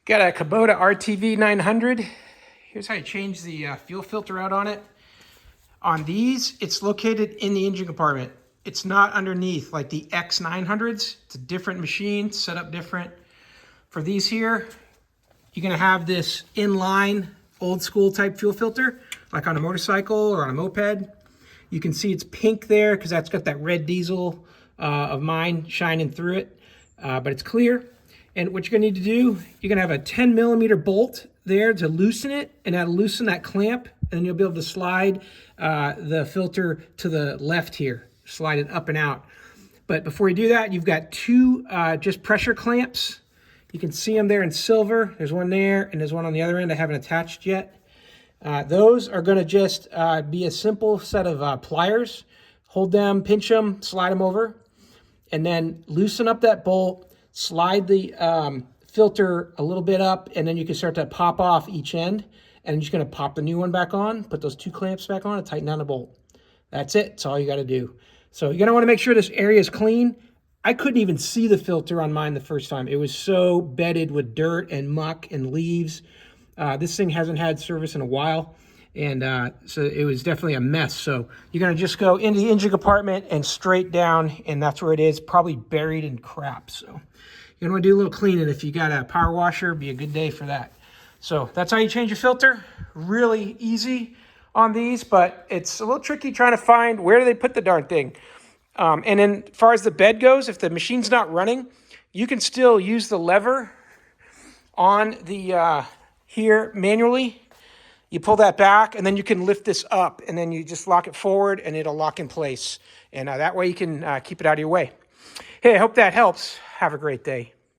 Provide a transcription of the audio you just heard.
Got a Kubota RTV900. Here's how you change the fuel filter out on it. On these, it's located in the engine compartment. It's not underneath like the X900s. It's a different machine, set up different. For these here, you're gonna have this inline, old school type fuel filter, like on a motorcycle or on a moped. You can see it's pink there because that's got that red diesel of mine shining through it, but it's clear. And what you're gonna need to do, you're gonna have a 10mm bolt there to loosen it, and that'll loosen that clamp, and you'll be able to slide the filter to the left here, slide it up and out. But before you do that, you've got two just pressure clamps. You can see them there in silver. There's one there, and there's one on the other end I haven't attached yet. Those are gonna just be a simple set of pliers. Hold them, pinch them, slide them over, and then loosen up that bolt, slide the filter a little bit up, and then you can start to pop off each end. And you're just gonna pop the new one back on, put those two clamps back on, and tighten down the bolt. That's it, that's all you gotta do. So you're gonna wanna make sure this area is clean. I couldn't even see the filter on mine the first time. It was so bedded with dirt and muck and leaves. This thing hasn't had service in a while, and so it was definitely a mess. So you're gonna just go into the engine compartment and straight down, and that's where it is, probably buried in crap. So you're gonna wanna do a little cleaning. If you got a power washer, it'd be a good day for that. So that's how you change your filter. Really easy on these, but it's a little tricky trying to find where do they put the darn thing. And then as far as the bed goes, if the machine's not running, you can still use the lever on the here manually. You pull that back, and then you can lift this up, and then you just lock it forward, and it'll lock in place. And that way you can keep it out of your way. Hey, I hope that helps. Have a great day.